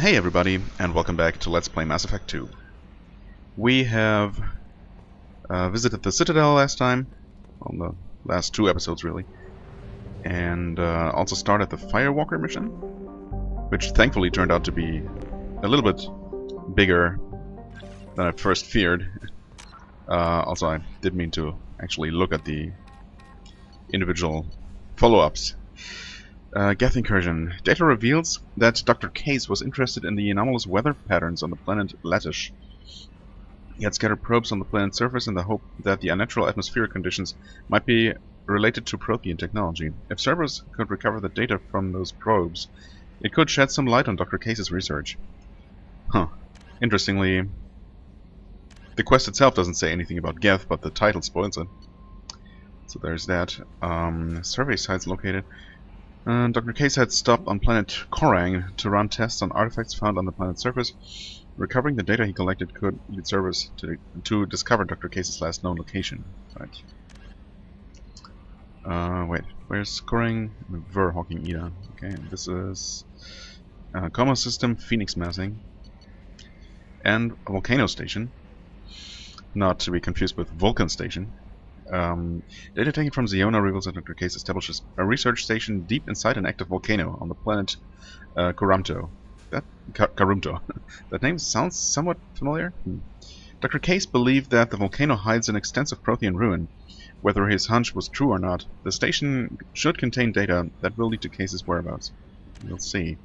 Hey everybody, and welcome back to Let's Play Mass Effect 2. We have visited the Citadel last time, on the last two episodes really, and also started the Firewalker mission, which thankfully turned out to be a little bit bigger than I first feared. Also, I did mean to actually look at the individual follow-ups. Geth incursion. Data reveals that Dr. Case was interested in the anomalous weather patterns on the planet Latish. He had scattered probes on the planet's surface in the hope that the unnatural atmospheric conditions might be related to Prothean technology. If servers could recover the data from those probes, it could shed some light on Dr. Case's research. Huh. Interestingly, the quest itself doesn't say anything about Geth, but the title spoils it. So there's that. Survey sites located. Dr. Case had stopped on planet Korang to run tests on artifacts found on the planet's surface. Recovering the data he collected could lead servers to discover Dr. Case's last known location. Right. Wait, where's Korang? Verhawking Ida. Okay, this is Coma System, Phoenix Massing, and a volcano station. Not to be confused with Vulcan Station. Data taken from Ziona reveals that Dr. Case establishes a research station deep inside an active volcano on the planet Karumto. Karumto. That name sounds somewhat familiar. Dr. Case believed that the volcano hides an extensive Prothean ruin. Whether his hunch was true or not, the station should contain data that will lead to Case's whereabouts. We'll see.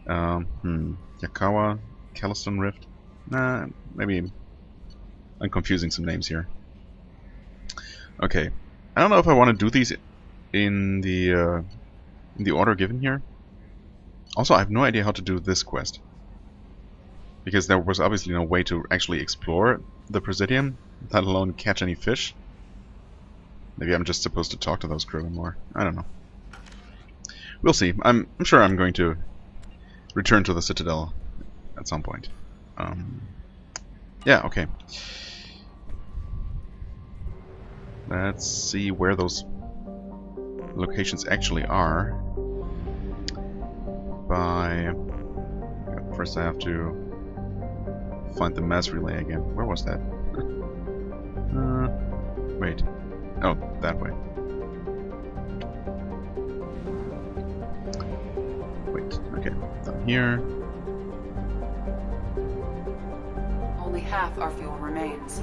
Yakawa, Calliston Rift. Nah, maybe I'm confusing some names here. Okay, I don't know if I want to do these in the order given here. Also, I have no idea how to do this quest, because there was obviously no way to actually explore the Presidium, let alone catch any fish. Maybe I'm just supposed to talk to those crewmen more. I don't know. We'll see. I'm sure I'm going to return to the Citadel at some point. Yeah. Okay. Let's see where those locations actually are. First I have to find the mass relay again. Where was that? Wait. Oh, that way. Wait, okay. Down here. Only half our fuel remains.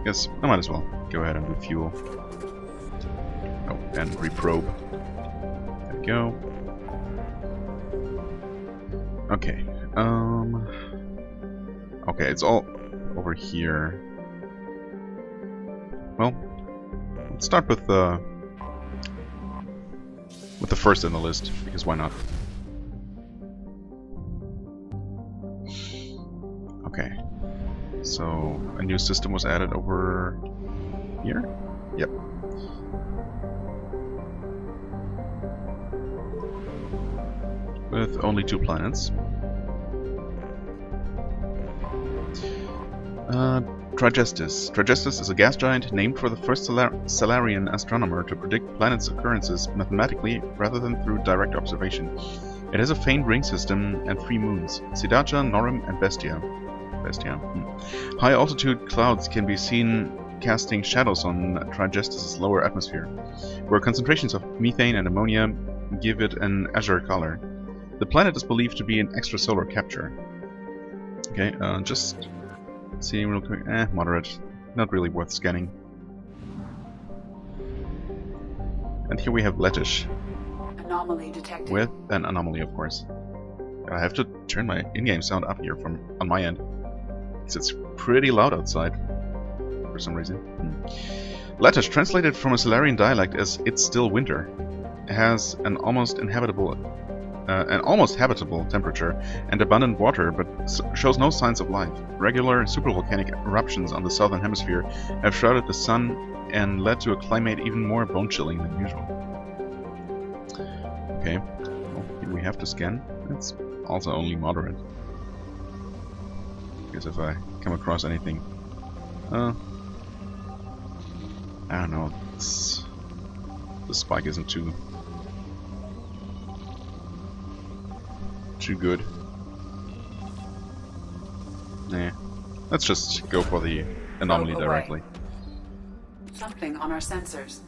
Guess I might as well go ahead and refuel. Oh, and reprobe. There we go. Okay. Okay, it's all over here. Well, let's start with the first in the list, because why not? Okay. So, a new system was added over here? Yep. With only 2 planets. Trigestis. Trigestis is a gas giant named for the first Salarian astronomer to predict planets' occurrences mathematically rather than through direct observation. It has a faint ring system and 3 moons, Sidacha, Norim, and Bestia. High altitude clouds can be seen casting shadows on Trigestis' lower atmosphere, where concentrations of methane and ammonia give it an azure color. The planet is believed to be an extrasolar capture. Okay, just seeing real quick. Moderate. Not really worth scanning. And here we have Latish. Anomaly detected. With an anomaly, of course. I have to turn my in-game sound up here on my end. It's pretty loud outside for some reason. Latish, translated from a Salarian dialect as "it's still winter," has an almost habitable temperature and abundant water, but shows no signs of life. Regular supervolcanic eruptions on the southern hemisphere have shrouded the sun and led to a climate even more bone-chilling than usual. Okay, well, here we have to scan. It's also only moderate. Because if I come across anything, I don't know, the spike isn't too too good. Nah. Let's just go for the anomaly directly. Something on our sensors.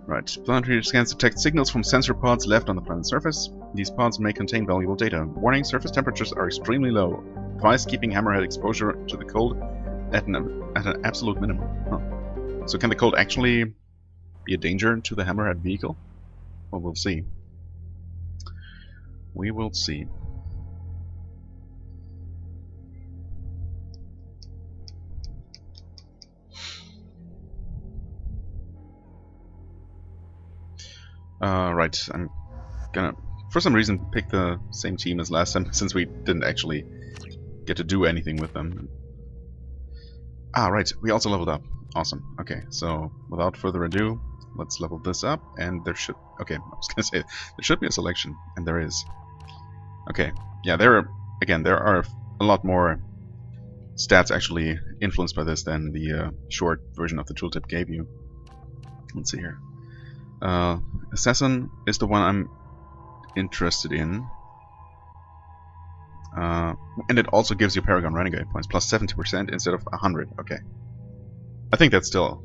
Right. Planetary scans detect signals from sensor pods left on the planet's surface. These pods may contain valuable data. Warning, surface temperatures are extremely low. Advise keeping hammerhead exposure to the cold at an absolute minimum. Huh. So can the cold actually be a danger to the hammerhead vehicle? Well, we'll see. We will see. Right, I'm gonna, for some reason, pick the same team as last time, since we didn't actually get to do anything with them. Ah, right, we also leveled up. Awesome. Okay, so without further ado, let's level this up, and there should... Okay, I was gonna say, there should be a selection, and there is. Okay, yeah, there are a lot more stats actually influenced by this than the short version of the tooltip gave you. Let's see here. Assassin is the one I'm interested in. And it also gives you Paragon Renegade points, plus 70% instead of 100. Okay. I think that's still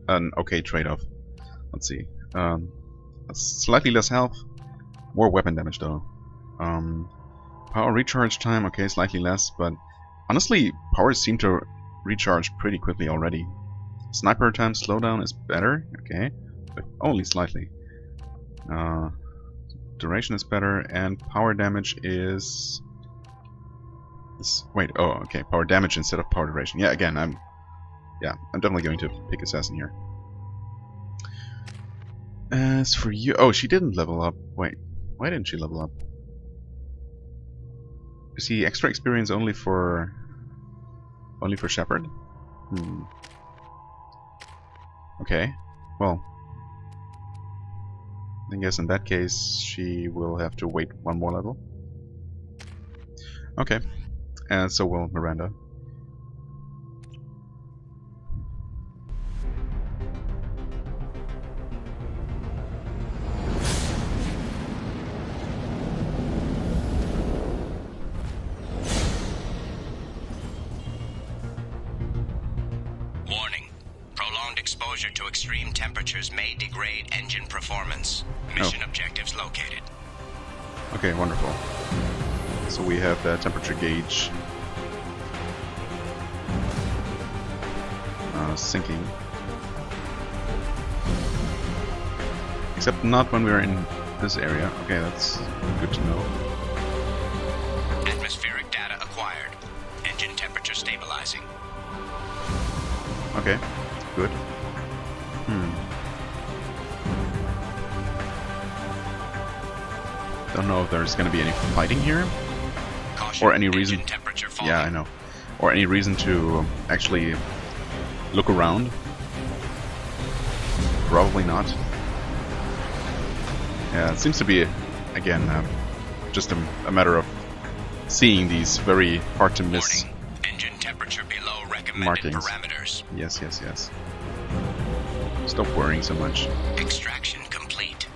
an okay trade-off. Let's see. Slightly less health, more weapon damage though. Power recharge time, okay, slightly less, but honestly, powers seem to recharge pretty quickly already. Sniper time slowdown is better, okay, but only slightly. Duration is better, and power damage is... Wait, oh, okay, power damage instead of power duration. Yeah, again, I'm definitely going to pick Assassin here. As for you... Oh, she didn't level up. Wait, why didn't she level up? Is he extra experience only for Shepard? Okay, well, I guess in that case she will have to wait one more level. Okay, and so will Miranda. Exposure to extreme temperatures may degrade engine performance. Mission objectives located. Okay, wonderful. So we have the temperature gauge sinking. Except not when we're in this area. Okay, that's good to know. Atmospheric data acquired. Engine temperature stabilizing. Okay, good. Don't know if there's going to be any fighting here, Caution, or any reason. Temperature falling. Yeah, I know. Or any reason to actually look around. Probably not. Yeah, it seems to be, again, just a matter of seeing these very hard to miss. Warning. Engine temperature below recommended markings. Parameters. Yes, yes, yes. Stop worrying so much. Extraction complete.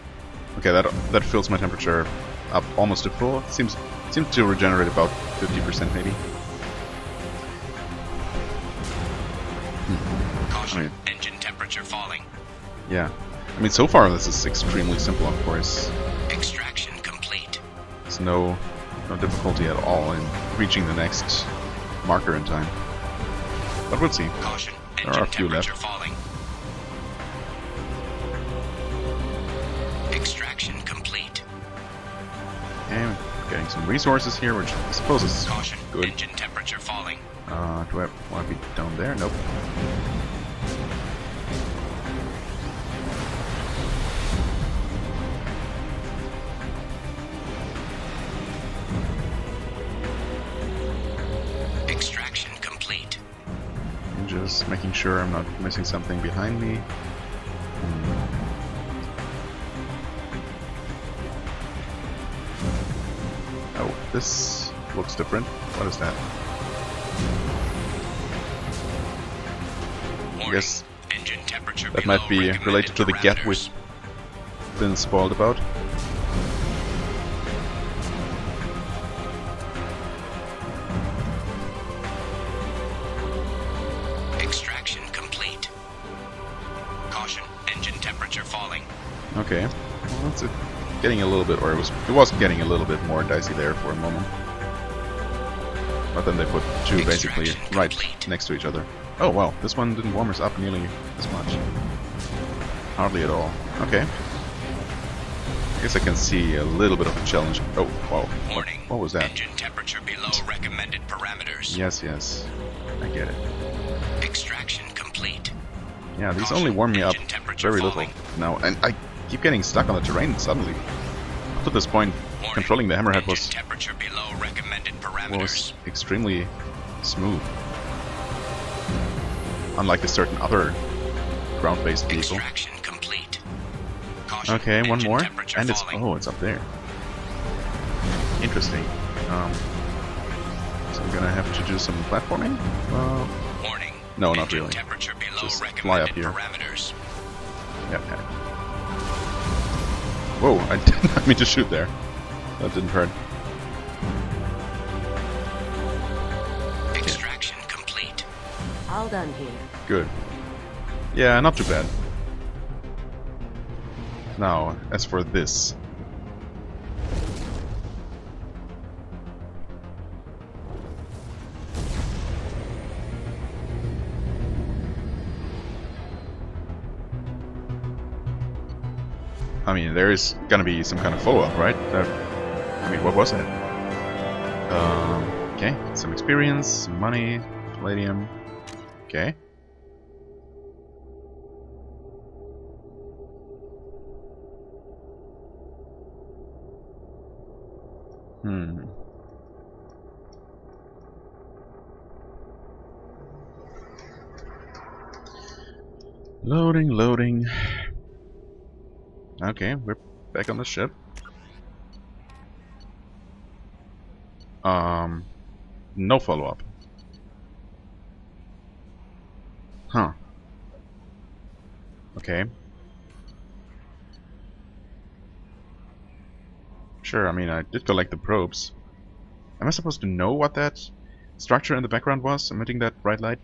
Okay, that fills my temperature up almost to full. It seems to regenerate about 50% maybe. Caution, engine temperature falling. Yeah. I mean, so far this is extremely simple, of course. Extraction complete. There's no difficulty at all in reaching the next marker in time. But we'll see. Caution, There are a engine few left. temperature falling. Extraction complete. And getting some resources here, which I suppose is Caution, good. engine temperature falling. Do I want to be down there? Nope. Extraction complete. I'm just making sure I'm not missing something behind me. Oh, this looks different. What is that? Warning. I guess Engine temperature that below might be recommended related to the gap parameters. we've been spoiled about. It's getting a little bit, or it was getting a little bit more dicey there for a moment. But then they put two basically right next to each other. Oh wow, this one didn't warm us up nearly as much. Hardly at all. Okay. I guess I can see a little bit of a challenge. Oh, wow. Warning. What was that? Engine temperature below recommended parameters. Yes, yes. I get it. Extraction complete. Yeah, these only warm me up very little now, and I keep getting stuck on the terrain suddenly. Up to this point, controlling the hammerhead was temperature below recommended parameters. Extremely smooth. Unlike a certain other ground-based vehicle. Extraction complete. Caution, okay, one more, and it's falling. Up there. Interesting. So I'm gonna have to do some platforming. Warning. No, not really. Temperature below Just recommended fly up here. Parameters. Yep. Whoa! I did not mean to shoot there. That didn't hurt. Extraction complete. All done here. Good. Yeah, not too bad. Now, as for this. I mean, there is gonna be some kind of follow-up, right? I mean, what was it? Okay, some experience, some money, palladium. Okay. Loading. Okay, we're back on the ship. No follow-up. Huh. Okay. Sure, I mean, I did collect the probes. Am I supposed to know what that structure in the background was, emitting that bright light?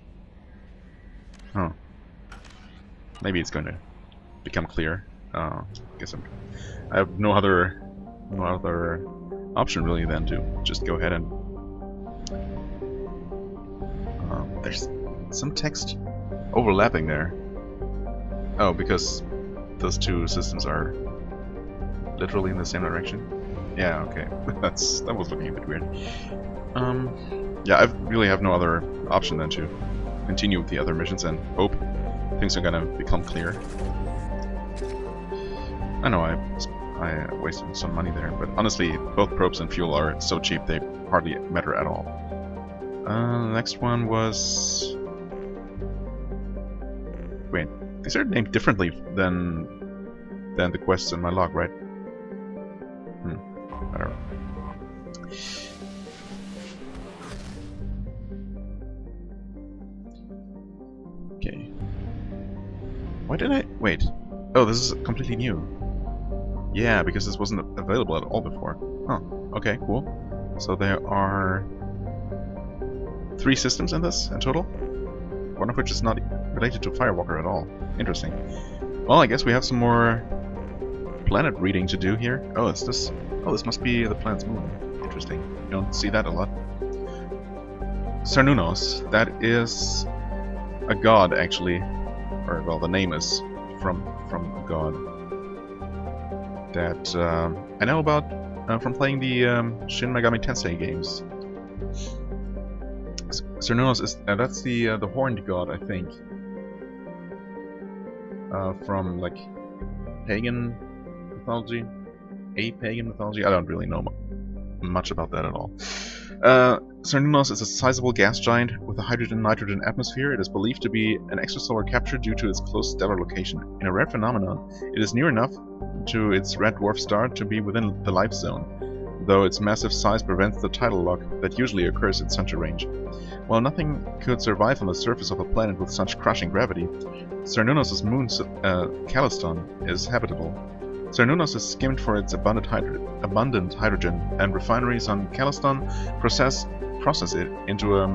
Huh. Maybe it's going to become clear. Guess I have no other option really than to just go ahead and there's some text overlapping there. Oh, because those two systems are literally in the same direction. Yeah, okay. that was looking a bit weird. Yeah, I really have no other option than to continue with the other missions and hope things are gonna become clear. I know I wasted some money there, but honestly, both probes and fuel are so cheap they hardly matter at all. The next one was... Wait, these are named differently than the quests in my log, right? Whatever. Okay. Why did I... Wait. Oh, this is completely new. Yeah, because this wasn't available at all before. Oh, okay, cool. So there are 3 systems in this in total, one of which is not related to Firewalker at all. Interesting. Well, I guess we have some more planet reading to do here. Oh, it's this. Oh, this must be the planet's moon. Interesting. You don't see that a lot. Cernunnos. That is a god, actually. Or, well, the name is from a god that I know about from playing the Shin Megami Tensei games. Cernunnos is that's the horned god, I think, from like pagan mythology, pagan mythology. I don't really know much about that at all. Cernunnos is a sizable gas giant with a hydrogen-nitrogen atmosphere. It is believed to be an extrasolar capture due to its close stellar location. In a rare phenomenon, it is near enough to its red dwarf star to be within the life zone, though its massive size prevents the tidal lock that usually occurs at such a range. While nothing could survive on the surface of a planet with such crushing gravity, Cernunnos' moon, Calliston, is habitable. Cernunnos is skimmed for its abundant hydrogen, and refineries on Calliston process it into a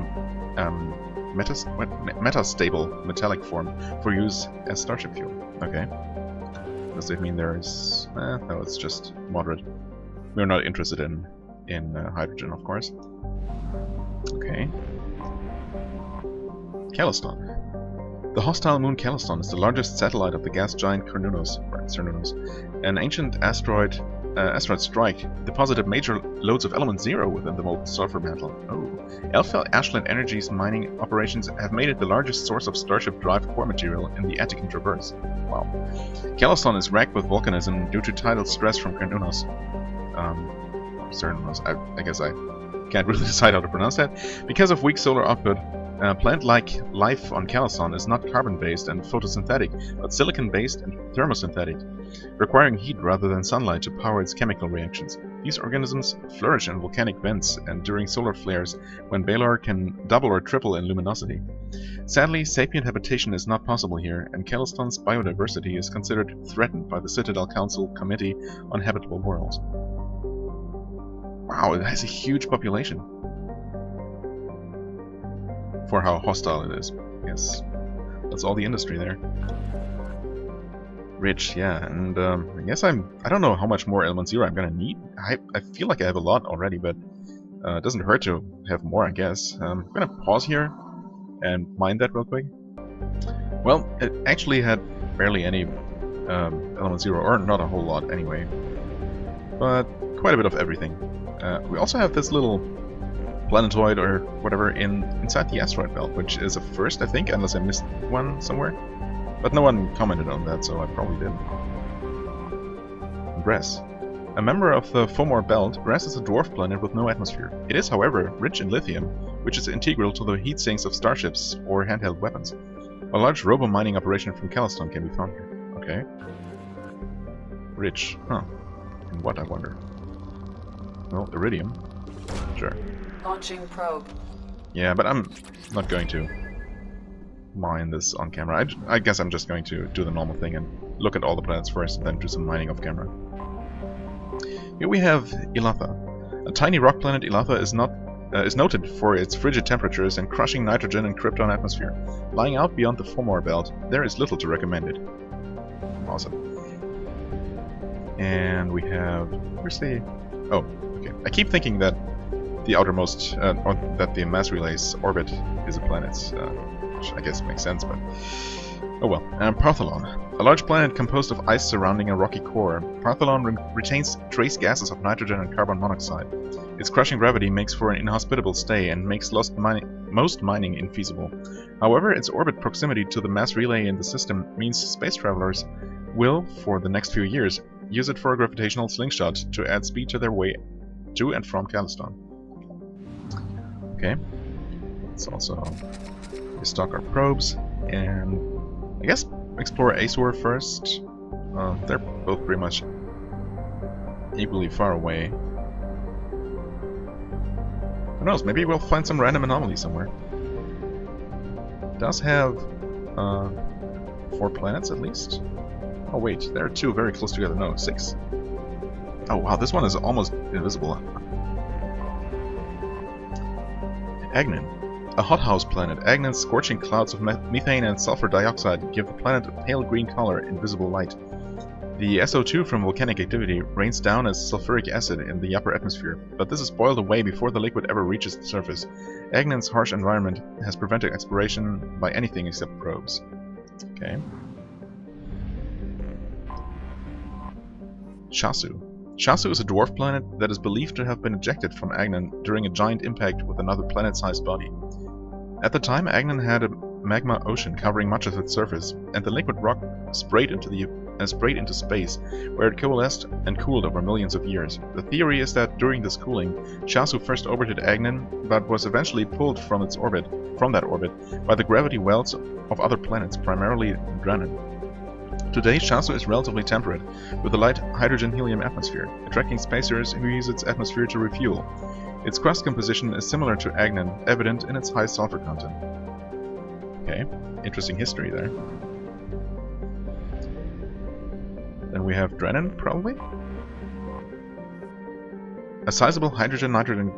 metastable metallic form for use as starship fuel. Okay. Does it mean there's... no, it's just moderate. We're not interested in hydrogen, of course. Okay. Calliston. The hostile moon Calliston is the largest satellite of the gas giant Cernunnos, an ancient asteroid strike deposited major loads of element 0 within the molten sulfur mantle. Oh. Alpha Ashland Energy's mining operations have made it the largest source of Starship drive core material in the Attican Traverse. Wow. Calliston is racked with volcanism due to tidal stress from Cernunnos. Cernunnos. I guess I can't really decide how to pronounce that. Because of weak solar output, plant-like life on Calliston is not carbon-based and photosynthetic, but silicon-based and thermosynthetic, requiring heat rather than sunlight to power its chemical reactions. These organisms flourish in volcanic vents and during solar flares, when Balar can double or triple in luminosity. Sadly, sapient habitation is not possible here, and Calliston's biodiversity is considered threatened by the Citadel Council Committee on Habitable Worlds. Wow, it has a huge population. For how hostile it is. Yes. That's all the industry there. Rich, yeah, and I guess I don't know how much more element 0 I'm gonna need. I feel like I have a lot already, but it doesn't hurt to have more, I guess. I'm gonna pause here and mine that real quick. Well, it actually had barely any element 0, or not a whole lot anyway. But quite a bit of everything. We also have this little planetoid or whatever inside the asteroid belt, which is a first, I think, unless I missed one somewhere. But no one commented on that, so I probably didn't. Grass. A member of the Fomor belt, Grass is a dwarf planet with no atmosphere. It is, however, rich in lithium, which is integral to the heat sinks of starships or handheld weapons. A large robo-mining operation from Calliston can be found here. Okay. Rich. Huh. And what, I wonder? Well, iridium. Sure. Launching probe. Yeah, but I'm not going to mine this on camera. I guess I'm just going to do the normal thing and look at all the planets first and then do some mining off camera. Here we have Ilatha. A tiny rock planet, Ilatha is noted for its frigid temperatures and crushing nitrogen and krypton atmosphere. Lying out beyond the Fomor belt, there is little to recommend it. Awesome. And we have... Where's the... Oh, okay. I keep thinking that the outermost, or that the mass relay's orbit is a planet, which I guess makes sense, but oh well. Partholon. A large planet composed of ice surrounding a rocky core, Partholon retains trace gases of nitrogen and carbon monoxide. Its crushing gravity makes for an inhospitable stay and makes most mining infeasible. However, its orbit proximity to the mass relay in the system means space travelers will, for the next few years, use it for a gravitational slingshot to add speed to their way to and from Calliston. Okay, let's also restock our probes, and I guess explore Azure first. They're both pretty much equally far away. Who knows, maybe we'll find some random anomaly somewhere. It does have 4 planets at least. Oh wait, there are 2 very close together. No, 6. Oh wow, this one is almost invisible. Agnin. A hothouse planet, Agnan's scorching clouds of methane and sulfur dioxide give the planet a pale green color in visible light. The SO2 from volcanic activity rains down as sulfuric acid in the upper atmosphere, but this is boiled away before the liquid ever reaches the surface. Agnan's harsh environment has prevented exploration by anything except probes. Okay. Shasu. Shasu is a dwarf planet that is believed to have been ejected from Agnan during a giant impact with another planet-sized body. At the time, Agnan had a magma ocean covering much of its surface, and the liquid rock sprayed into space, where it coalesced and cooled over millions of years. The theory is that during this cooling, Shasu first orbited Agnan, but was eventually pulled from that orbit by the gravity wells of other planets, primarily Drannon. Today, Shasu is relatively temperate, with a light hydrogen-helium atmosphere, attracting spacers who use its atmosphere to refuel. Its crust composition is similar to Agnan, evident in its high sulfur content. Okay, interesting history there. Then we have Drannon, probably? A sizable hydrogen-nitrogen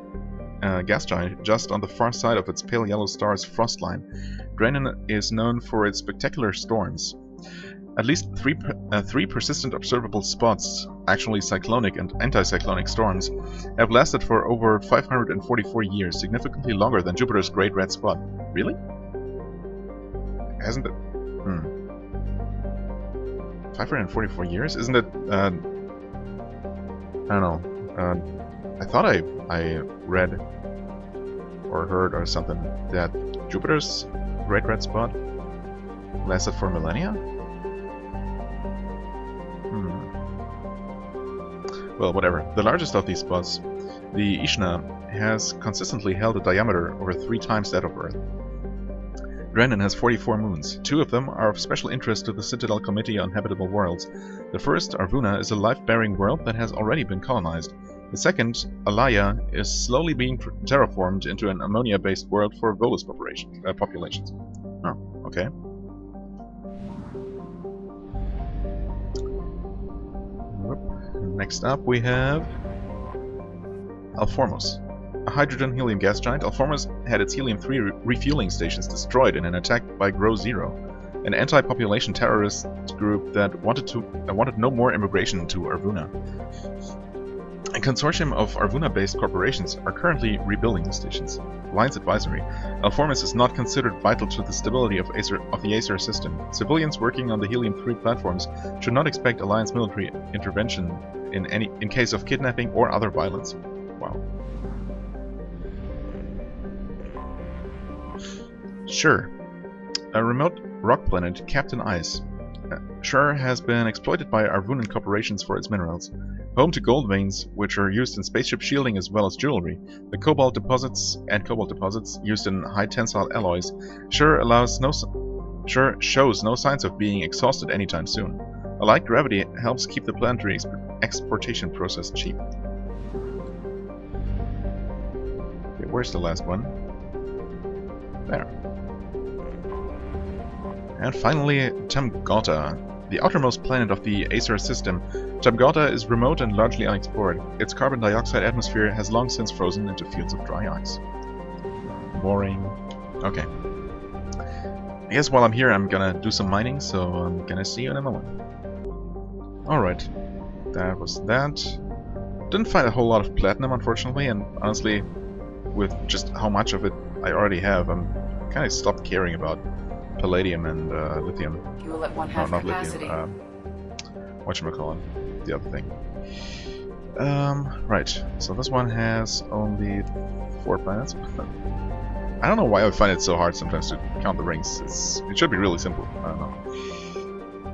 gas giant just on the far side of its pale yellow star's frost line. Drannon is known for its spectacular storms. At least three persistent observable spots, actually cyclonic and anticyclonic storms, have lasted for over 544 years, significantly longer than Jupiter's Great Red Spot. Really? Hasn't it? 544 years? Isn't it, I don't know. I thought I read or heard or something that Jupiter's Great Red Spot lasted for millennia? Well, whatever. The largest of these spots, the Ishna, has consistently held a diameter over 3 times that of Earth. Drennan has 44 moons. 2 of them are of special interest to the Citadel Committee on Habitable Worlds. The first, Arvuna, is a life-bearing world that has already been colonized. The second, Alaya, is slowly being terraformed into an ammonia-based world for Volus populations. Oh, okay. Next up we have Alformos. A hydrogen-helium gas giant, Alformos had its helium-3 refueling stations destroyed in an attack by Grow Zero, an anti-population terrorist group that wanted no more immigration to Arvuna. A consortium of Arvuna-based corporations are currently rebuilding the stations. Alliance Advisory. Alformos is not considered vital to the stability of the Acer system. Civilians working on the Helium-3 platforms should not expect Alliance military intervention in case of kidnapping or other violence. Wow. Sure. A remote rock planet, Captain Ice. Sure has been exploited by Arvunan corporations for its minerals. Home to gold veins, which are used in spaceship shielding as well as jewelry, the cobalt deposits used in high tensile alloys, Sure shows no signs of being exhausted anytime soon. A light gravity helps keep the planetary exportation process cheap. Okay, where's the last one? There. And finally, Tamgota, the outermost planet of the Acer system. Tamgota is remote and largely unexplored. Its carbon dioxide atmosphere has long since frozen into fields of dry ice. Boring. Okay. I guess while I'm here I'm gonna do some mining, so I'm gonna see you in a moment. Alright. That was that. Didn't find a whole lot of platinum, unfortunately, and honestly, with just how much of it I already have, I'm kind of stopped caring about palladium and lithium. Fuel at 1/2 not capacity. lithium. Whatchamacallit, the other thing. Right. So this one has only 4 planets. I don't know why I find it so hard sometimes to count the rings. It should be really simple. I don't know.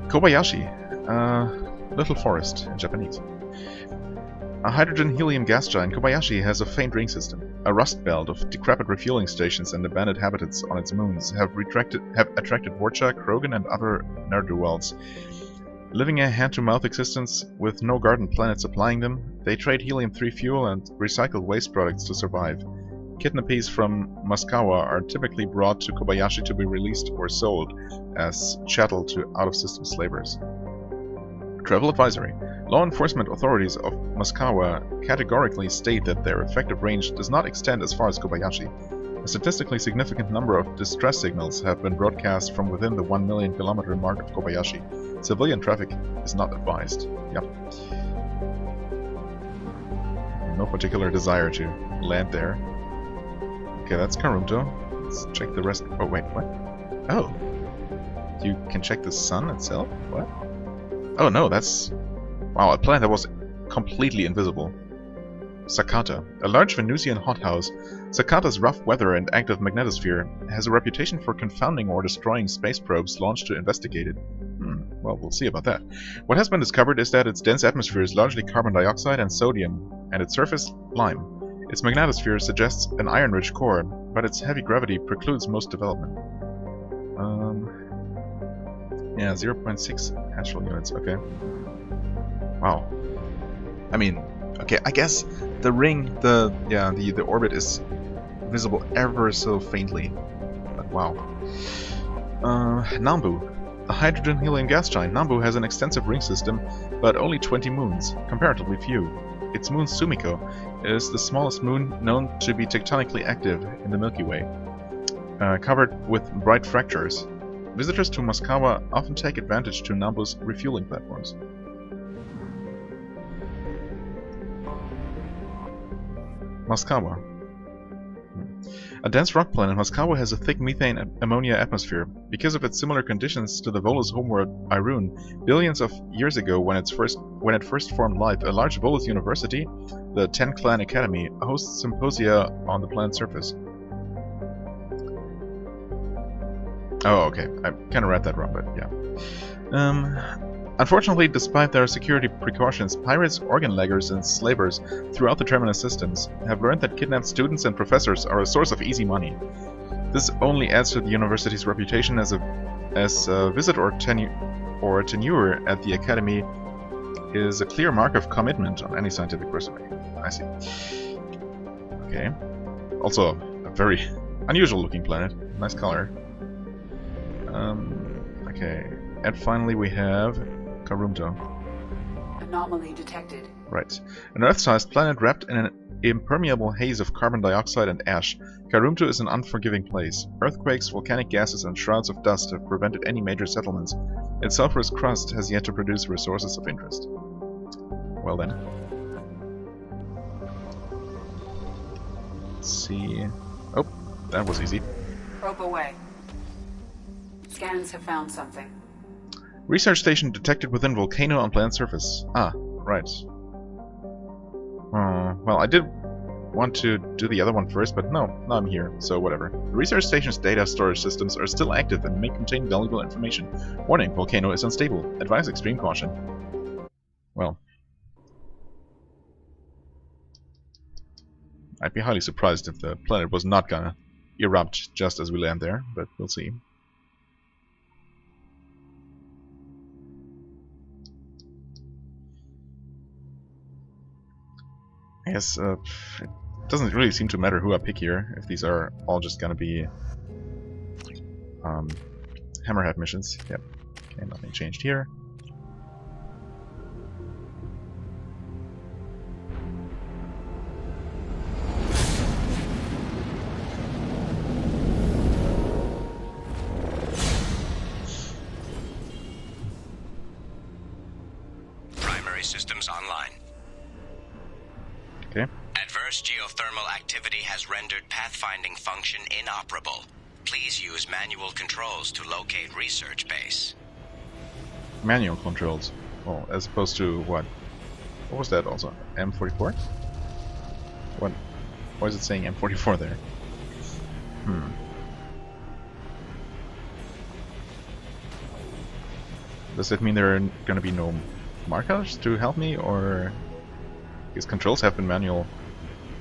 Kobayashi. Little forest in Japanese. A hydrogen-helium gas giant, Kobayashi has a faint ring system. A rust belt of decrepit refueling stations and abandoned habitats on its moons have attracted Vorcha, Krogan, and other ne'er-do-wells. Living a hand-to-mouth existence with no garden planet supplying them, they trade helium-3 fuel and recycled waste products to survive. Kidnappees from Moskawa are typically brought to Kobayashi to be released or sold as chattel to out-of-system slavers. Travel advisory. Law enforcement authorities of Moskawa categorically state that their effective range does not extend as far as Kobayashi. A statistically significant number of distress signals have been broadcast from within the 1 million kilometer mark of Kobayashi. Civilian traffic is not advised. Yep. No particular desire to land there. Okay, that's Karumto. Let's check the rest. Oh, wait, what? Oh. You can check the sun itself? What? Oh no, that's... Wow, a planet that was completely invisible. Sakata. A large Venusian hothouse, Sakata's rough weather and active magnetosphere has a reputation for confounding or destroying space probes launched to investigate it. Well, we'll see about that. What has been discovered is that its dense atmosphere is largely carbon dioxide and sodium, and its surface lime. Its magnetosphere suggests an iron-rich core, but its heavy gravity precludes most development. Yeah, 0.6 actual units, okay. Wow. I mean, okay, I guess the ring, the orbit is visible ever so faintly. But wow. Nambu. A hydrogen-helium gas giant, Nambu has an extensive ring system, but only 20 moons, comparatively few. Its moon Sumiko is the smallest moon known to be tectonically active in the Milky Way, covered with bright fractures. Visitors to Moskawa often take advantage to Nambu's refueling platforms. Moskawa. A dense rock planet, Moskawa has a thick methane ammonia atmosphere. Because of its similar conditions to the Volus homeworld Irun, billions of years ago when it first formed life, a large Volus university, the Ten Clan Academy, hosts symposia on the planet's surface. Oh, okay. I kind of read that wrong, but yeah. Unfortunately, despite their security precautions, pirates, organ leggers, and slavers throughout the Terminus systems have learned that kidnapped students and professors are a source of easy money. This only adds to the university's reputation as a visit or tenure at the academy is a clear mark of commitment on any scientific resume. I see. Okay. Also, a very unusual looking planet. Nice color. Okay. And finally we have Karumto. Anomaly detected. Right. An Earth-sized planet wrapped in an impermeable haze of carbon dioxide and ash. Karumto is an unforgiving place. Earthquakes, volcanic gases, and shrouds of dust have prevented any major settlements. Its sulfurous crust has yet to produce resources of interest. Well then. Let's see. Oh, that was easy. Probe away. Scans have found something. Research station detected within volcano on planet surface. Ah, right. Well, I did want to do the other one first, but no, now I'm here, so whatever. The research station's data storage systems are still active and may contain valuable information. Warning, volcano is unstable. Advise extreme caution. Well. I'd be highly surprised if the planet was not gonna erupt just as we land there, but we'll see. I guess it doesn't really seem to matter who I pick here, if these are all just gonna be Hammerhead missions. Yep. Okay, nothing changed here. Primary systems online. Okay. Adverse geothermal activity has rendered pathfinding function inoperable. Please use manual controls to locate research base. Manual controls. Oh, as opposed to what? What was that also? M44? What? Why is it saying M44 there? Does that mean there are gonna be no markers to help me, or... These controls have been manual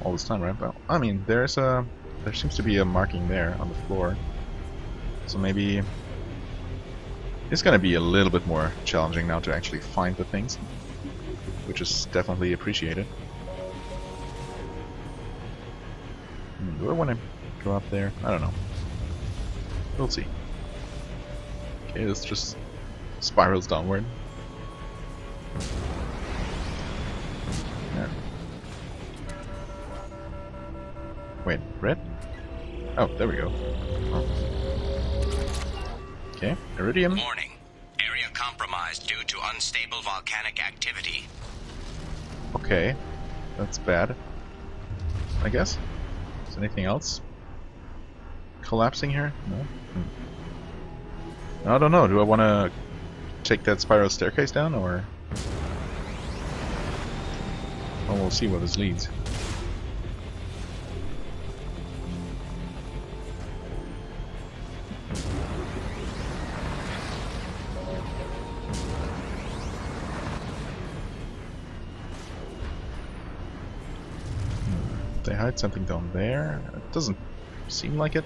all this time, right? Well, I mean, there seems to be a marking there on the floor. So maybe it's gonna be a little bit more challenging now to actually find the things, which is definitely appreciated. Do I want to go up there? I don't know. We'll see. Okay, this just spirals downward. Yeah. Wait, red? Oh, there we go. Oh. Okay, iridium. Warning. Area compromised due to unstable volcanic activity. Okay, that's bad, I guess. Is anything else collapsing here? No? I don't know. Do I want to take that spiral staircase down, or... Well, we'll see where this leads. They hide something down there. It doesn't seem like it.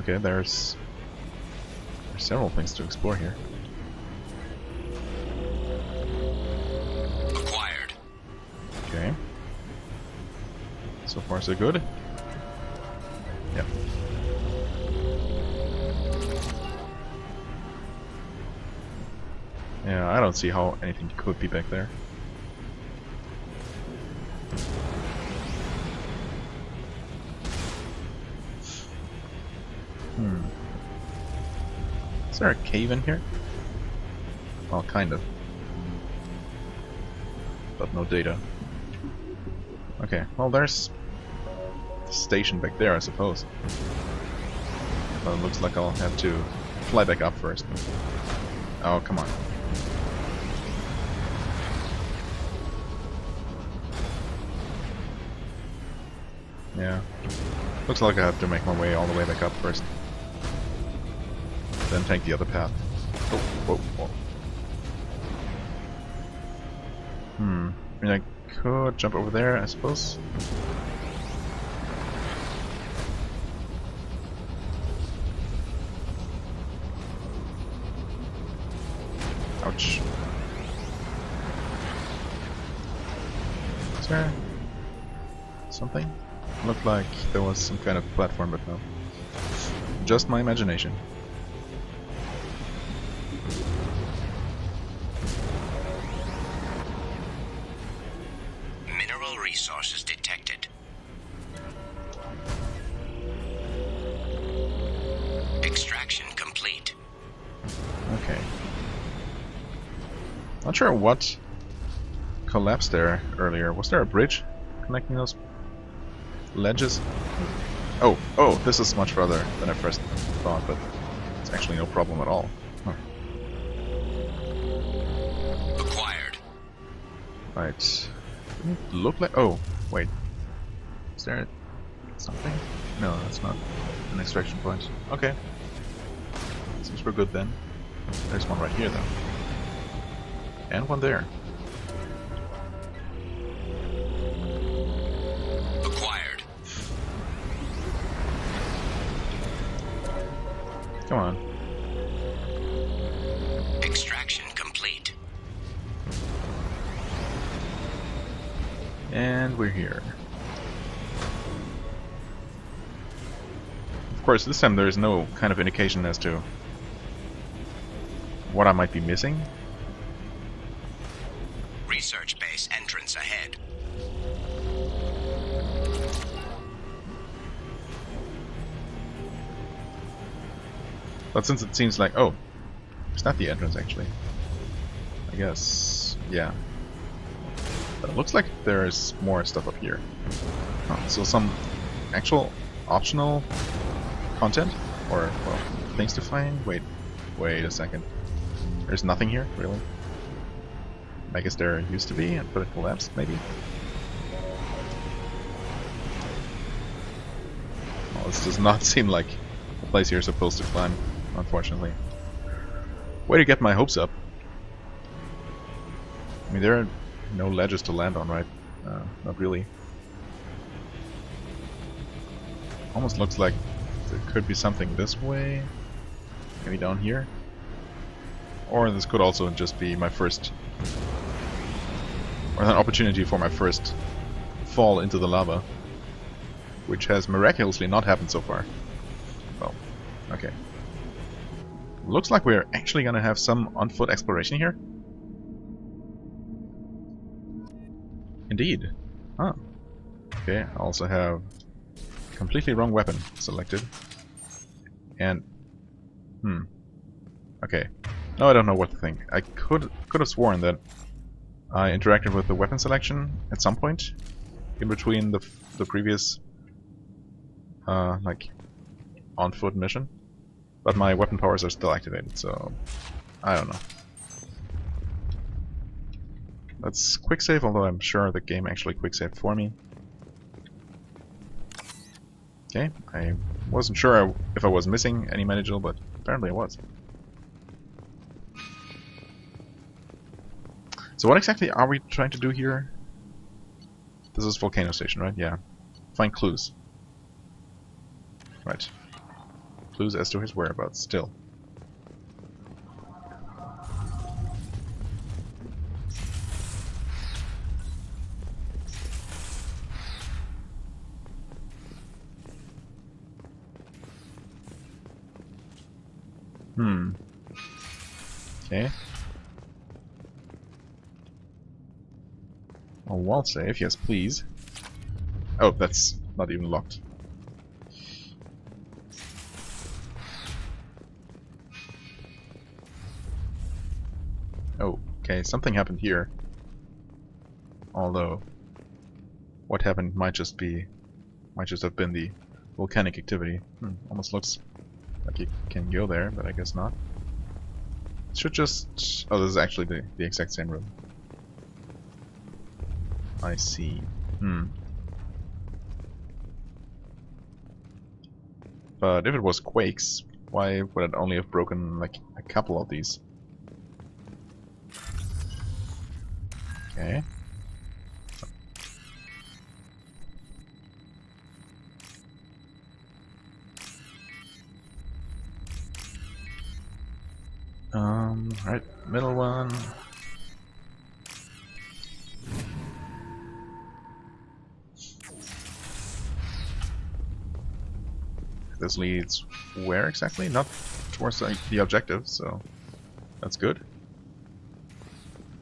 Okay, there's several things to explore here. Acquired. Okay. So far so good. Yep. Yeah, I don't see how anything could be back there. Is there a cave in here? Well, kind of. But no data. Okay, well there's the station back there, I suppose. But it looks like I'll have to fly back up first. Oh, come on. Yeah. Looks like I have to make my way all the way back up first. Then take the other path. Oh, whoa, whoa. I mean, I could jump over there, I suppose. Ouch. Is there something? Looked like there was some kind of platform, but no. Just my imagination. Mineral resources detected. Extraction complete. Okay. Not sure what collapsed there earlier. Was there a bridge connecting those ledges? Oh, this is much further than I first thought, but it's actually no problem at all. Huh. Acquired. Right. Didn't it look like... Oh, wait. Is there something? No, that's not an extraction point. Okay. Seems we're good then. There's one right here, though. And one there. Acquired. Come on. Extraction complete. And we're here. Of course, this time there is no kind of indication as to what I might be missing. Research base entrance ahead. But since it seems like... Oh, it's not the entrance actually. I guess... yeah. But it looks like there is more stuff up here. Oh, so some actual optional content? Or, well, things to find? Wait a second. There's nothing here, really? I guess there used to be, but it collapsed, maybe? Well, this does not seem like the place you're supposed to climb, unfortunately. Way to get my hopes up. I mean, there are no ledges to land on, right? Not really. Almost looks like there could be something this way. Maybe down here. Or this could also just be my first... or an opportunity for my first fall into the lava. Which has miraculously not happened so far. Well, okay. Looks like we're actually gonna have some on-foot exploration here. Indeed. Huh. Okay, I also have completely wrong weapon selected. And... okay. Now I don't know what to think. I could have sworn that I interacted with the weapon selection at some point in between the previous like on-foot mission, but my weapon powers are still activated, so I don't know. Let's quick save, although I'm sure the game actually quick saved for me. Okay, I wasn't sure if I was missing any managel, but apparently I was. So what exactly are we trying to do here? This is Volcano Station, right? Yeah. Find clues. Right. Clues as to his whereabouts, still. Okay. A wall save, yes please. Oh, that's not even locked. Okay, something happened here. Although, what happened might just have been the volcanic activity. Almost looks like you can go there, but I guess not. Should just... Oh, this is actually the exact same room. I see. But if it was quakes, why would it only have broken like a couple of these? Okay. Right, middle one. This leads where exactly? Not towards the objective, so that's good.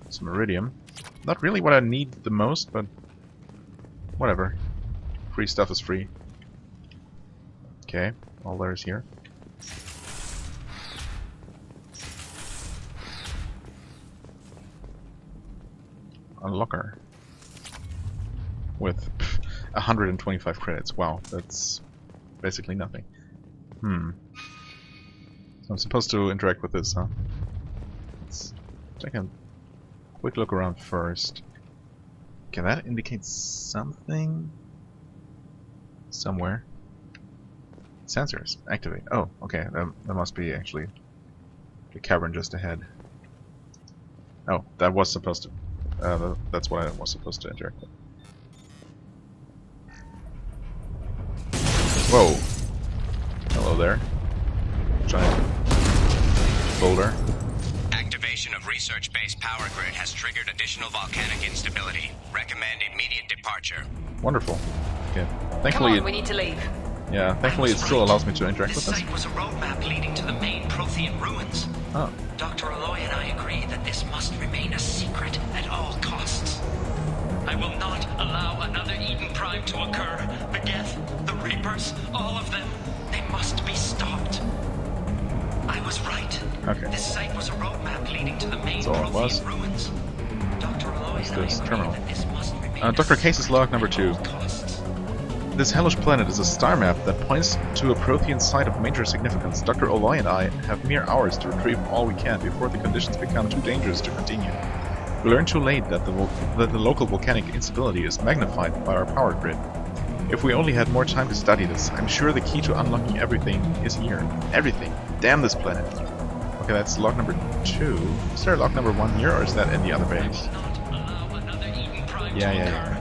Some iridium. Not really what I need the most, but whatever. Free stuff is free. Okay, all there is here. A locker. With 125 credits. Wow, that's basically nothing. So I'm supposed to interact with this, huh? Let's take a quick look around first. Okay, that indicates something somewhere. Sensors activate. Oh, okay. That must be actually the cavern just ahead. Oh, that was supposed to. That's what I was supposed to interact with. Whoa. Hello there. Giant boulder. Activation of research-based power grid has triggered additional volcanic instability. Recommend immediate departure. Wonderful. Okay. Come Thankfully, on, we need to leave. yeah. Thankfully, it still allows me to interact with This this. site was a roadmap leading to the main Prothean ruins. Oh. Dr. Aloy and I agree that this must remain a secret at all costs. I will not allow another Eden Prime to occur. The Geth, the Reapers, all of them, they must be stopped. I was right. Okay. This site was a roadmap leading to the main That's all it was. Prothean ruins. Dr. Aloy What's and I this? agree Terminal. that this must remain Dr. a Case's secret log number at 2. all costs. This hellish planet is a star map that points to a Prothean site of major significance. Dr. Aloy and I have mere hours to retrieve all we can before the conditions become too dangerous to continue. We learned too late that the local volcanic instability is magnified by our power grid. If we only had more time to study this, I'm sure the key to unlocking everything is here. Everything. Damn this planet. Okay, that's log number 2. Is there a log number 1 here, or is that in the other base? Yeah.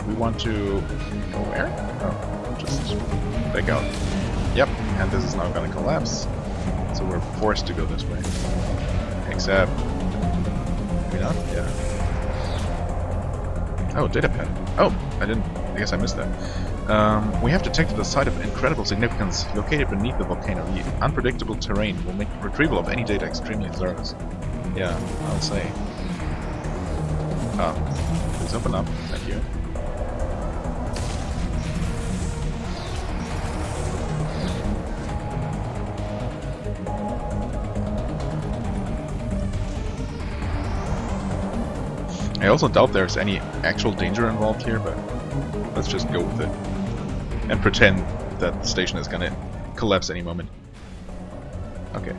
We want to go where? Oh, just back out. Yep, and this is now gonna collapse. So we're forced to go this way. Except... maybe not? Yeah. Oh, data pad. Oh, I guess I missed that. We have detected a site of incredible significance located beneath the volcano. The unpredictable terrain will make retrieval of any data extremely hazardous. Yeah, I'll say. Please open up. Thank you. I also doubt there's any actual danger involved here, but let's just go with it. And pretend that the station is gonna collapse any moment. Okay.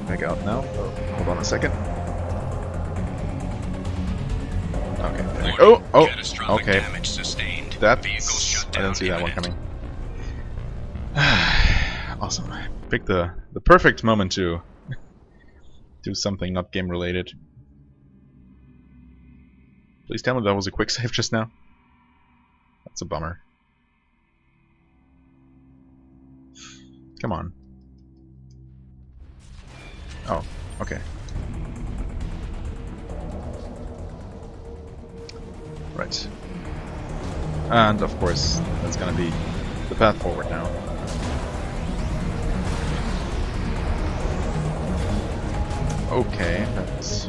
Back out now. Oh, hold on a second. Okay. Oh! Okay. That's... I didn't see that one coming. Awesome. Pick the perfect moment to do something not game related. Please tell me that was a quick save just now. That's a bummer. Come on. Oh, okay. Right. And of course, that's gonna be the path forward now. Okay, that's...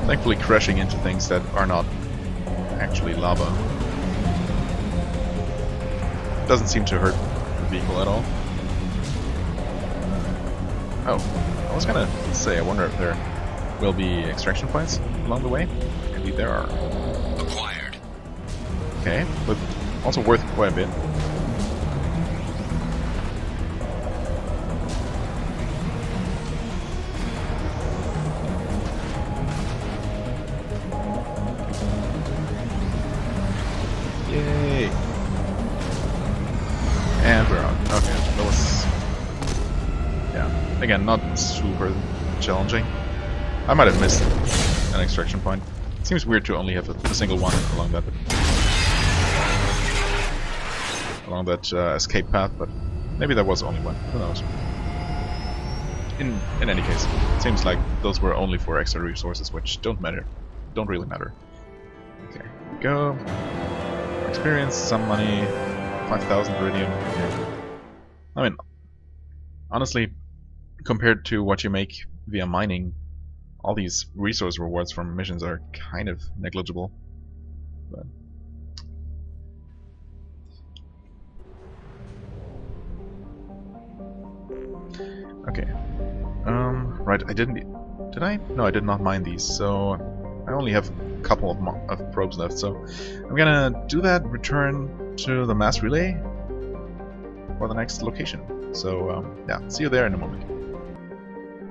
Thankfully crashing into things that are not actually lava. Doesn't seem to hurt the vehicle at all. Oh, I was gonna say, I wonder if there will be extraction points along the way. Indeed there are. Acquired. Okay, but also worth quite a bit. Yay! And we're out. Okay, that was... yeah, again, not super challenging. I might have missed an extraction point. It seems weird to only have a single one along that escape path, but maybe there was only one. Who knows? In any case, it seems like those were only for extra resources, which don't really matter. Okay, here we go. Experience, some money, 5,000 iridium. Yeah. I mean, honestly, compared to what you make via mining, all these resource rewards from missions are kind of negligible. But okay. Right, did I? No, I did not mine these, so I only have a couple of probes left, so I'm gonna do that, return to the mass relay for the next location. So, yeah, see you there in a moment.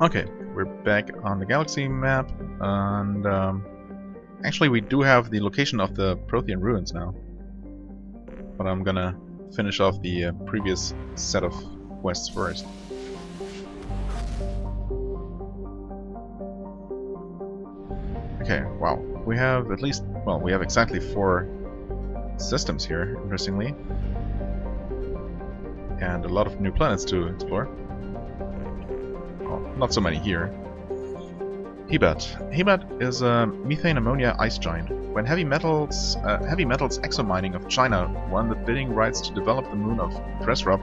Okay, we're back on the galaxy map, and actually we do have the location of the Prothean ruins now. But I'm gonna finish off the previous set of quests first. Okay, wow. We have at least, well, we have exactly 4 systems here, interestingly. And a lot of new planets to explore. Well, not so many here. Hebat. Hebat is a methane ammonia ice giant. When heavy metals exomining of China won the bidding rights to develop the moon of Kresrop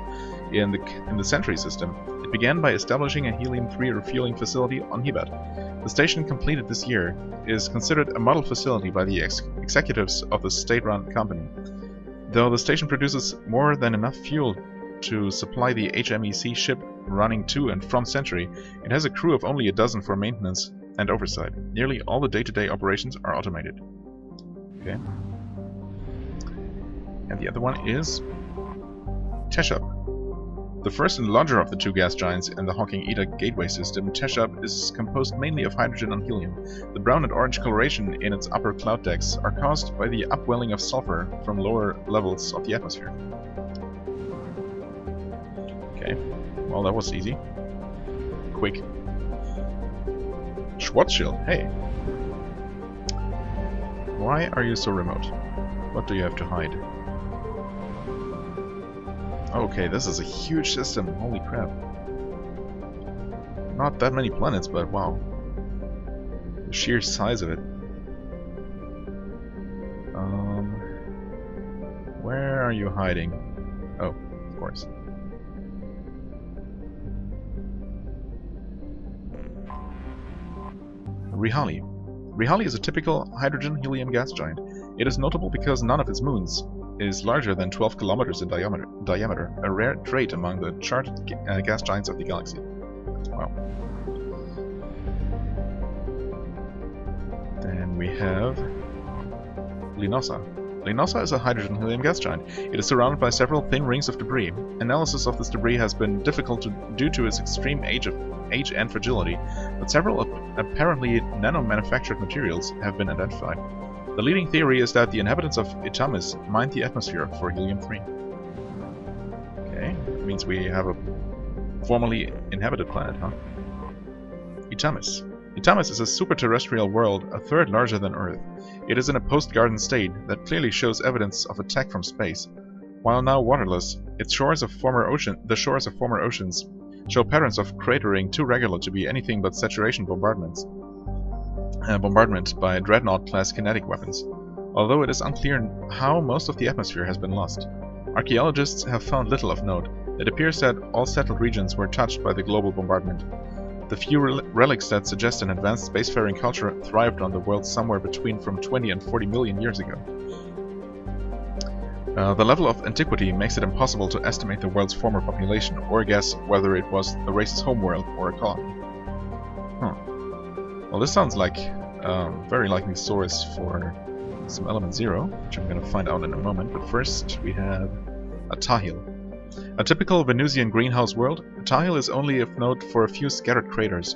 in the Sentry system, it began by establishing a helium-3 refueling facility on Hebat. The station, completed this year, is considered a model facility by the executives of the state-run company. Though the station produces more than enough fuel to supply the HMEC ship running to and from Sentry, it has a crew of only a dozen for maintenance and oversight. Nearly all the day-to-day operations are automated. Okay. And the other one is Teshub. The first and larger of the 2 gas giants in the Hawking Eta gateway system, Teshub is composed mainly of hydrogen and helium. The brown and orange coloration in its upper cloud decks are caused by the upwelling of sulfur from lower levels of the atmosphere. Okay, well that was easy. Quick. Schwarzschild, hey! Why are you so remote? What do you have to hide? Okay, this is a huge system, holy crap. Not that many planets, but wow. The sheer size of it. Where are you hiding? Oh, of course. Rihali. Rihali is a typical hydrogen-helium gas giant. It is notable because none of its moons is larger than 12 kilometers in diameter, a rare trait among the charted gas giants of the galaxy. Wow. Then we have Linosa. Linosa is a hydrogen-helium gas giant. It is surrounded by several thin rings of debris. Analysis of this debris has been difficult due to its extreme age and fragility, but several apparently nano-manufactured materials have been identified. The leading theory is that the inhabitants of Itamis mined the atmosphere for helium-3. Okay, that means we have a formerly inhabited planet, huh? Itamis. Itamis is a super-terrestrial world, a third larger than Earth. It is in a post-garden state that clearly shows evidence of attack from space. While now waterless, the shores of former oceans show patterns of cratering too regular to be anything but saturation bombardment by Dreadnought-class kinetic weapons, although it is unclear how most of the atmosphere has been lost. Archaeologists have found little of note. It appears that all settled regions were touched by the global bombardment. The few relics that suggest an advanced spacefaring culture thrived on the world somewhere between from 20 and 40 million years ago. The level of antiquity makes it impossible to estimate the world's former population or guess whether it was the race's homeworld or a colony. Huh. Well, this sounds like a very likely source for some element 0, which I'm going to find out in a moment, but first we have a Tahil. A typical Venusian greenhouse world, Tahil is only of note for a few scattered craters.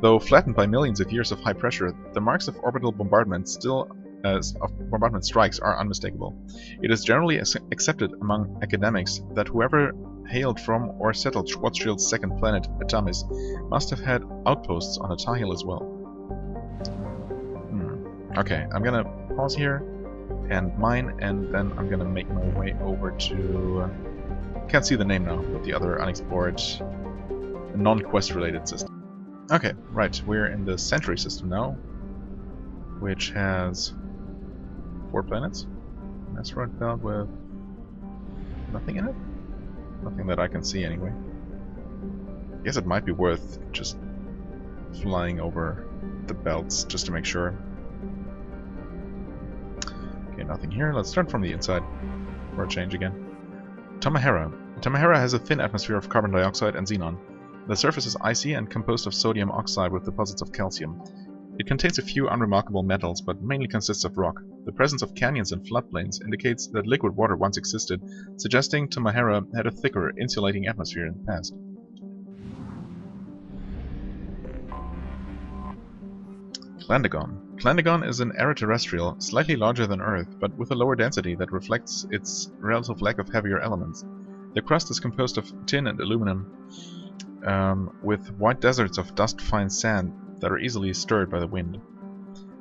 Though flattened by millions of years of high pressure, the marks of orbital bombardment strikes are unmistakable. It is generally accepted among academics that whoever hailed from or settled Schwarzschild's second planet, Atamis, must have had outposts on a Tahil as well. Okay, I'm gonna pause here and mine, and then I'm gonna make my way over to... can't see the name now, but the other unexplored, non-quest related system. Okay, right, we're in the Century system now, which has 4 planets. An asteroid belt with nothing in it? Nothing that I can see anyway. I guess it might be worth just flying over the belts just to make sure. Okay, nothing here. Let's start from the inside for a change again. Tamahera. Tamahera has a thin atmosphere of carbon dioxide and xenon. The surface is icy and composed of sodium oxide with deposits of calcium. It contains a few unremarkable metals, but mainly consists of rock. The presence of canyons and floodplains indicates that liquid water once existed, suggesting Tamahera had a thicker, insulating atmosphere in the past. Clandagon. Clandagon is an aeroterrestrial, slightly larger than Earth, but with a lower density that reflects its relative lack of heavier elements. The crust is composed of tin and aluminum, with wide deserts of dust-fine sand that are easily stirred by the wind.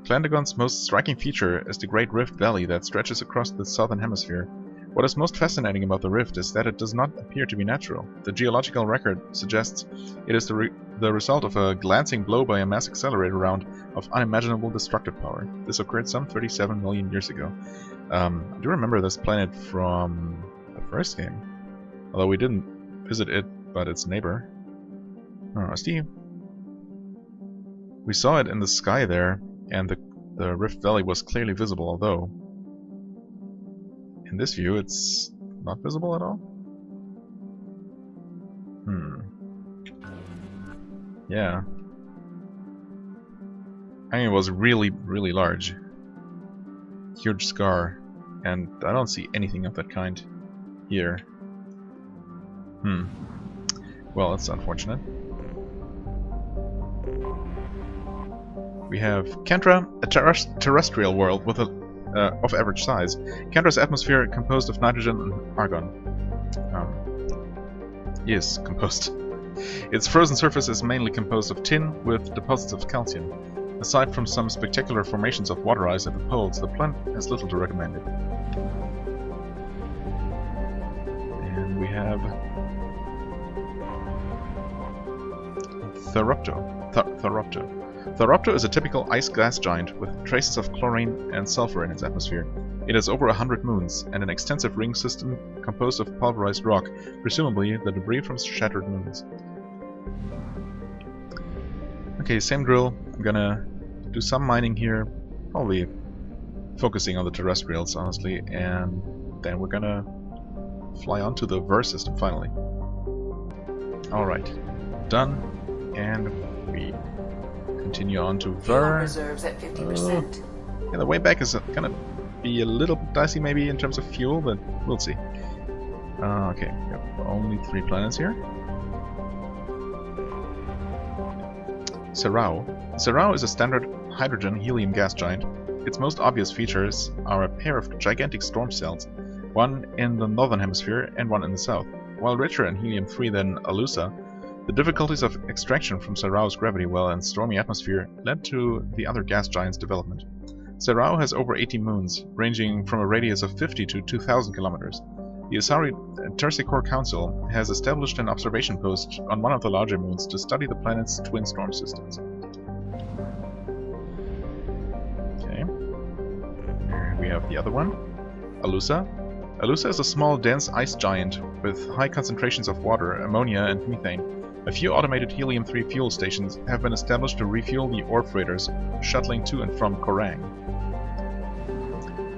Clandagon's most striking feature is the Great Rift Valley that stretches across the southern hemisphere. What is most fascinating about the rift is that it does not appear to be natural. The geological record suggests it is the result of a glancing blow by a mass accelerator round of unimaginable destructive power. This occurred some 37 million years ago. I do remember this planet from the first game, although we didn't visit it, but its neighbor. Oh, Steve. We saw it in the sky there, and the Rift Valley was clearly visible, although in this view it's not visible at all? Yeah. I mean, it was really, really large. Huge scar, and I don't see anything of that kind here. Well, that's unfortunate. We have Kentra, a terrestrial world with of average size. Kentra's atmosphere composed of nitrogen and argon. Yes, composed. Its frozen surface is mainly composed of tin with deposits of calcium. Aside from some spectacular formations of water ice at the poles, the planet has little to recommend it. And we have Thoropto. Thoropto is a typical ice gas giant with traces of chlorine and sulfur in its atmosphere. It has over 100 moons and an extensive ring system composed of pulverized rock, presumably the debris from shattered moons. Okay, same drill. I'm gonna do some mining here, probably focusing on the terrestrials, honestly, and then we're gonna fly on to the Ver system finally. Alright, done, and we continue on to Ver. Reserves at 50%. Yeah, the way back is gonna be a little dicey maybe in terms of fuel, but we'll see. Okay, we have only 3 planets here. Serau. Serau is a standard hydrogen-helium gas giant. Its most obvious features are a pair of gigantic storm cells, one in the northern hemisphere and one in the south. While richer in helium-3 than Alusa, the difficulties of extraction from Serau's gravity well and stormy atmosphere led to the other gas giant's development. Serau has over 80 moons, ranging from a radius of 50 to 2,000 kilometers. The Asari Tersicore Council has established an observation post on one of the larger moons to study the planet's twin storm systems. Okay. Here we have the other one, Alusa. Alusa is a small, dense ice giant with high concentrations of water, ammonia, and methane. A few automated helium-3 fuel stations have been established to refuel the orb freighters shuttling to and from Korang.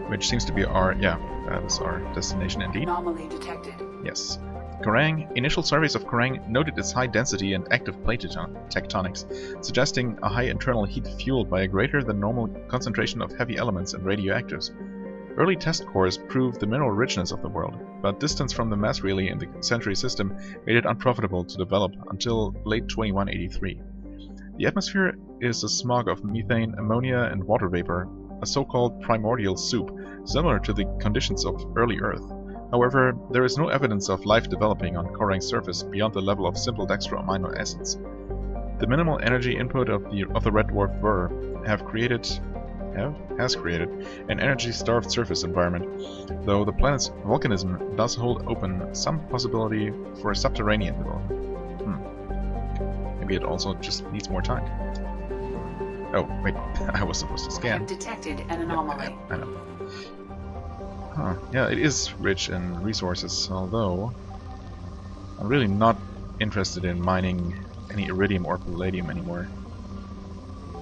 Which seems to be our, that is our destination indeed. Anomaly detected. Yes. Korang. Initial surveys of Korang noted its high density and active plate tectonics, suggesting a high internal heat fueled by a greater than normal concentration of heavy elements and radioactives. Early test cores proved the mineral richness of the world, but distance from the mass relay in the Century system made it unprofitable to develop until late 2183. The atmosphere is a smog of methane, ammonia, and water vapor, a so-called primordial soup, similar to the conditions of early Earth. However, there is no evidence of life developing on Korang's surface beyond the level of simple dextroamino acids. The minimal energy input of the red dwarf has created an energy-starved surface environment, though the planet's volcanism does hold open some possibility for a subterranean development. Maybe it also just needs more time. Oh, wait, I was supposed to scan. I've detected an anomaly. I know. Huh, yeah, it is rich in resources, although I'm really not interested in mining any iridium or palladium anymore.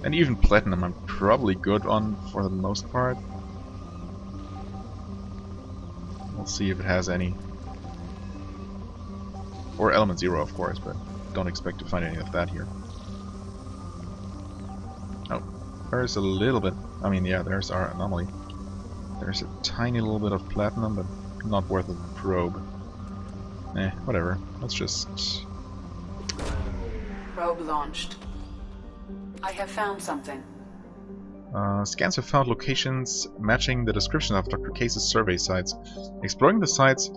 And even platinum I'm probably good on for the most part. We'll see if it has any. Or element 0 of course, but don't expect to find any of that here. Oh, there's a little bit. I mean, yeah, there's our anomaly. There's a tiny little bit of platinum, but not worth a probe. Whatever. Let's just... Probe launched. I have found something. Scans have found locations matching the description of Dr. Case's survey sites. Exploring the sites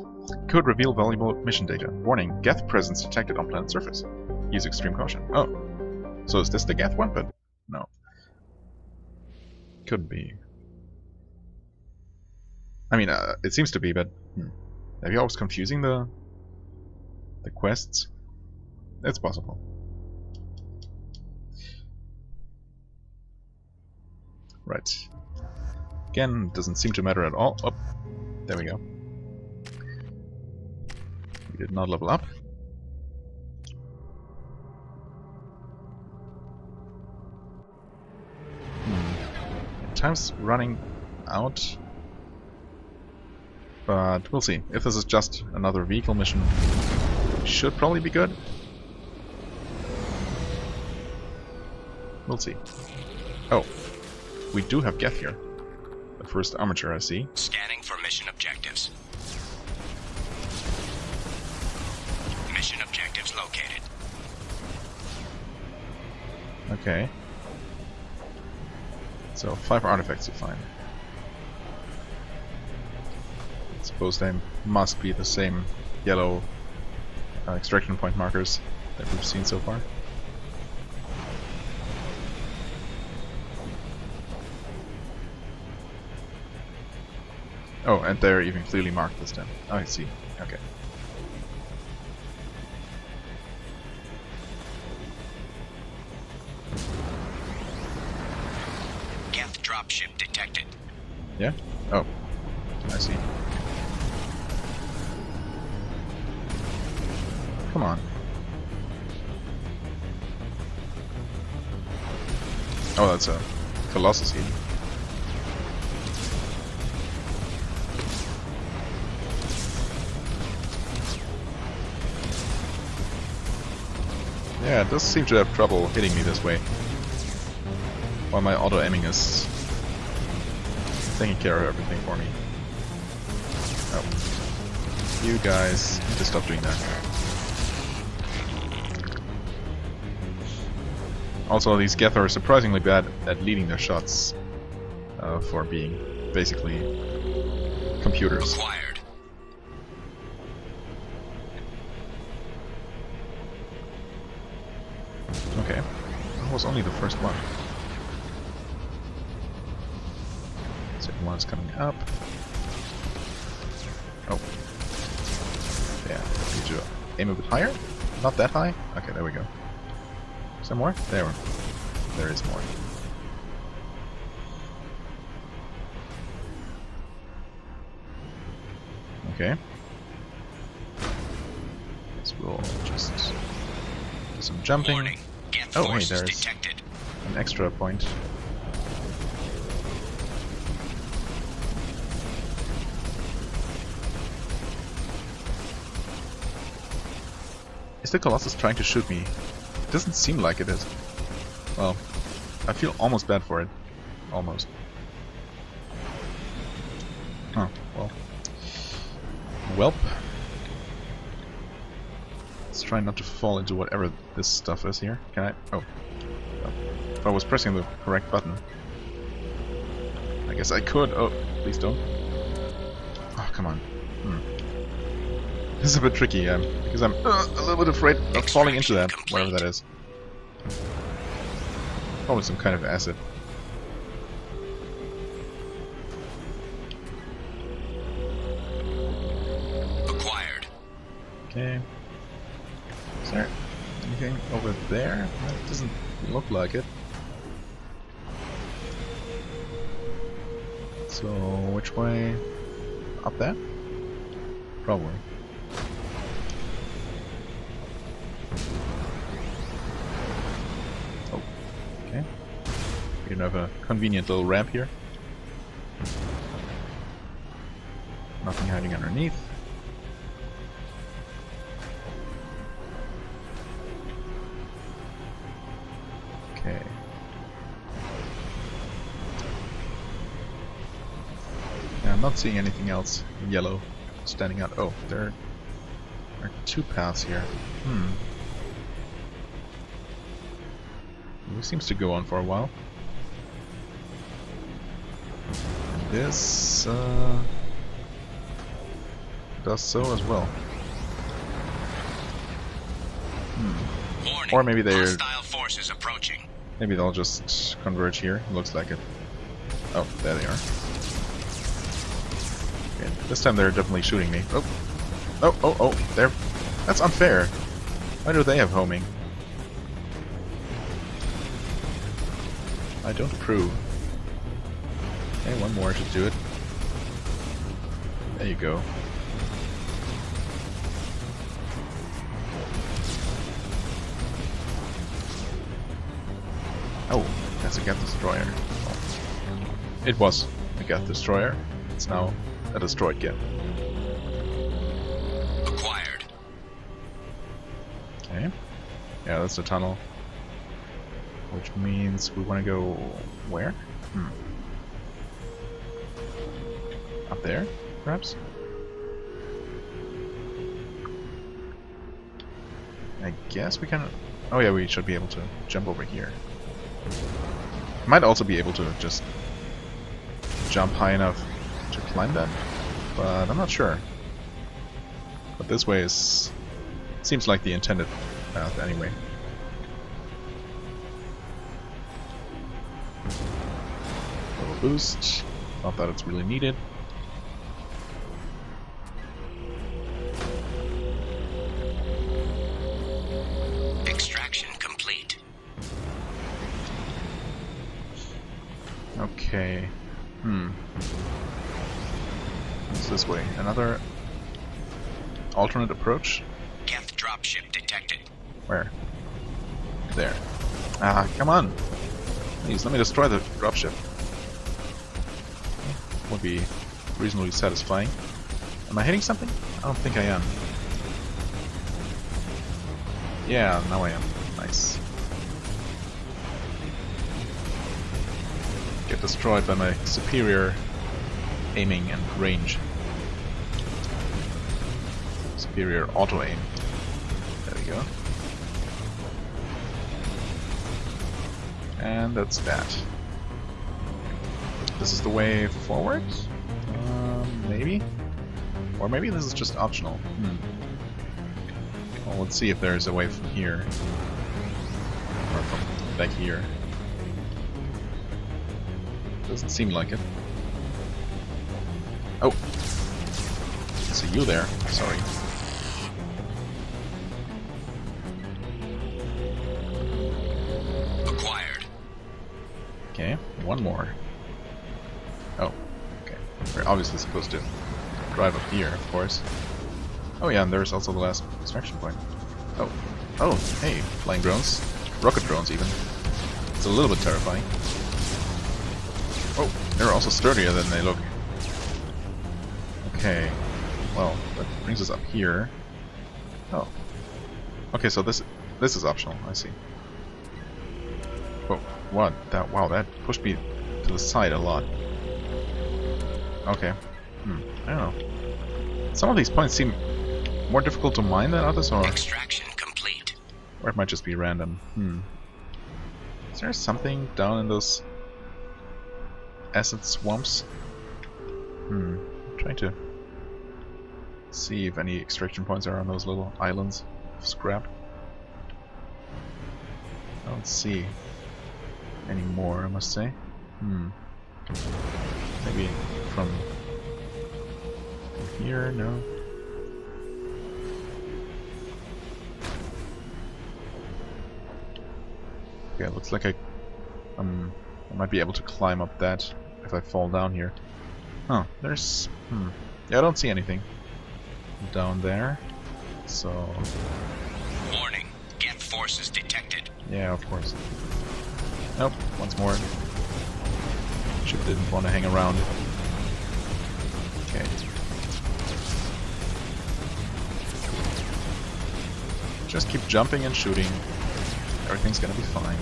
could reveal valuable mission data. Warning, Geth presence detected on planet surface. Use extreme caution. Oh. So is this the Geth one? But no. Could be. I mean, it seems to be, but... Are you always confusing the quests? It's possible. Right. Again, doesn't seem to matter at all. Oh, there we go. We did not level up. Time's running out. But we'll see. If this is just another vehicle mission, it should probably be good. We'll see. Oh. We do have Geth here. The first armature I see. Scanning for mission objectives. Mission objectives located. Okay. So 5 artifacts to find. I suppose they must be the same yellow extraction point markers that we've seen so far. Oh, and they're even clearly marked this time. Oh, I see. Okay. Geth dropship detected. Yeah? Oh. I see. Come on. Oh, that's a Colossus here. Yeah, it does seem to have trouble hitting me this way. While my auto-aiming is taking care of everything for me. Oh. You guys need to stop doing that. Also, these Geth are surprisingly bad at leading their shots for being basically computers. Acquired. Okay, that was only the first one. Second one is coming up. Oh. Yeah, need to aim a bit higher? Not that high? Okay, there we go. Some more? There is more. Okay. This will just some jumping. Warning. Geth Oh, hey, forces there's detected. an extra point. Is the Colossus trying to shoot me? It doesn't seem like it is. Well, I feel almost bad for it. Almost. Oh, well. Welp. Let's try not to fall into whatever this stuff is here. Can I? Oh. Well, if I was pressing the correct button. I guess I could. Oh, please don't. Oh, come on. This is a bit tricky, because I'm a little bit afraid of falling into that, whatever that is. Probably some kind of acid. Acquired. Okay. Is there anything over there? That doesn't look like it. So, which way? Up there? Probably. Oh, okay. We have a convenient little ramp here. Nothing hiding underneath. Okay. Yeah, I'm not seeing anything else yellow standing out. Oh, there are two paths here. This seems to go on for a while. And this does so as well. Warning. Or maybe they're... Hostile forces approaching. Maybe they'll just converge here. Looks like it. Oh, there they are. Okay, this time they're definitely shooting me. Oh, oh, oh, oh! They're... That's unfair. Why do they have homing? I don't approve. Okay, one more should do it. There you go. Oh, that's a Geth Destroyer. Oh. It was a Geth Destroyer. It's now a destroyed Geth. Acquired. Okay. Yeah, that's the tunnel. Which means we want to go where? Up there, perhaps? I guess we can... Oh yeah, we should be able to jump over here. Might also be able to just jump high enough to climb that, but I'm not sure. But this way is... seems like the intended path anyway. Little boost. Not that it's really needed. Extraction complete. Okay. What's this way? Another alternate approach? Geth dropship detected. Where? There. Ah, come on! Please, let me destroy the dropship. Would be reasonably satisfying. Am I hitting something? I don't think I am. Yeah, now I am. Nice. Get destroyed by my superior aiming and range. Superior auto-aim. There we go. And that's that. This is the way forward? Maybe? Or maybe this is just optional. Well, let's see if there's a way from here. Or from back here. Doesn't seem like it. Oh! I see you there. Sorry. Acquired. Okay, one more. Oh, okay. We're obviously supposed to drive up here, of course. Oh yeah, and there's also the last extraction point. Oh, Oh, hey, flying drones. Rocket drones, even. It's a little bit terrifying. Oh, they're also sturdier than they look. Okay, well, that brings us up here. Oh. Okay, so this is optional, I see. Oh, what? Wow, that pushed me to the side a lot. Okay. I don't know. Some of these points seem more difficult to mine than others, or Extraction complete. Or it might just be random. Is there something down in those acid swamps? I'm trying to see if any extraction points are on those little islands of scrap. I don't see any more, I must say. Maybe from here? No. Okay, it looks like I might be able to climb up that if I fall down here. Oh, there's... Yeah, I don't see anything down there, so... Warning, Geth forces detected. Yeah, of course. Nope, once more. Ship didn't want to hang around. Okay. Just keep jumping and shooting. Everything's gonna be fine.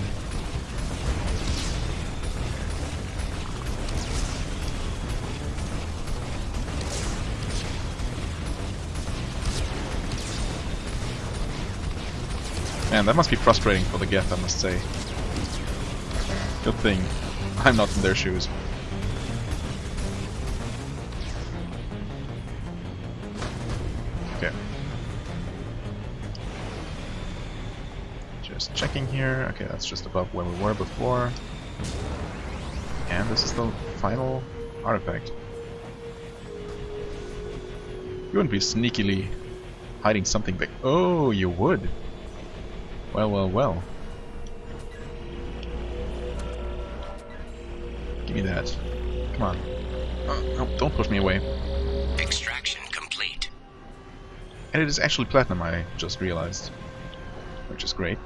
Man, that must be frustrating for the Geth, I must say. Good thing I'm not in their shoes. Okay. Just checking here. Okay, that's just above where we were before. And this is the final artifact. You wouldn't be sneakily hiding something back. Oh, you would. Well, well, well. Give me that. Come on. No, don't push me away. Extraction complete. And it is actually platinum, I just realized. Which is great.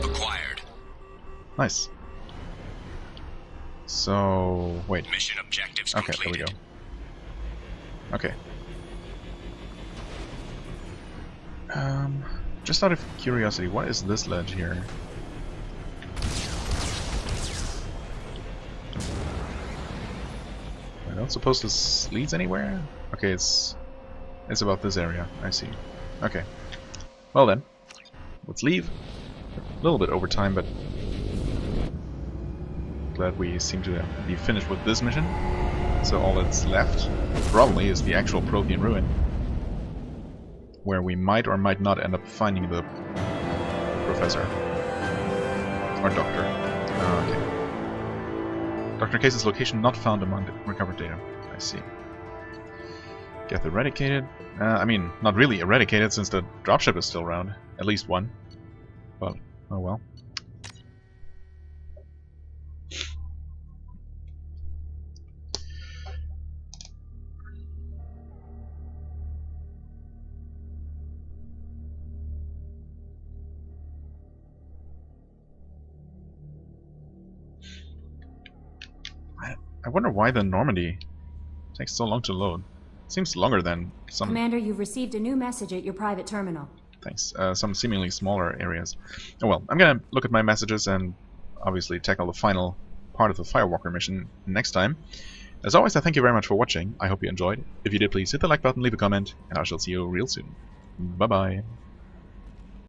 Acquired. Nice. So... wait. Mission objectives Okay, completed. there we go. Okay. Just out of curiosity, what is this ledge here? I don't suppose this leads anywhere? Okay, it's about this area. I see. Okay. Well then, let's leave. A little bit over time, but glad we seem to be finished with this mission. So all that's left probably is the actual Prothean ruin, where we might or might not end up finding the professor or doctor. Okay. Dr. Case's location not found among the recovered data. I see. Geth eradicated. I mean, not really eradicated since the dropship is still around. At least one. But oh well. I wonder why the Normandy takes so long to load. Seems longer than some... Commander, you've received a new message at your private terminal. Thanks. Some seemingly smaller areas. Oh well, I'm gonna look at my messages and obviously tackle the final part of the Firewalker mission next time. As always, I thank you very much for watching. I hope you enjoyed. If you did, please hit the like button, leave a comment, and I shall see you real soon. Bye bye.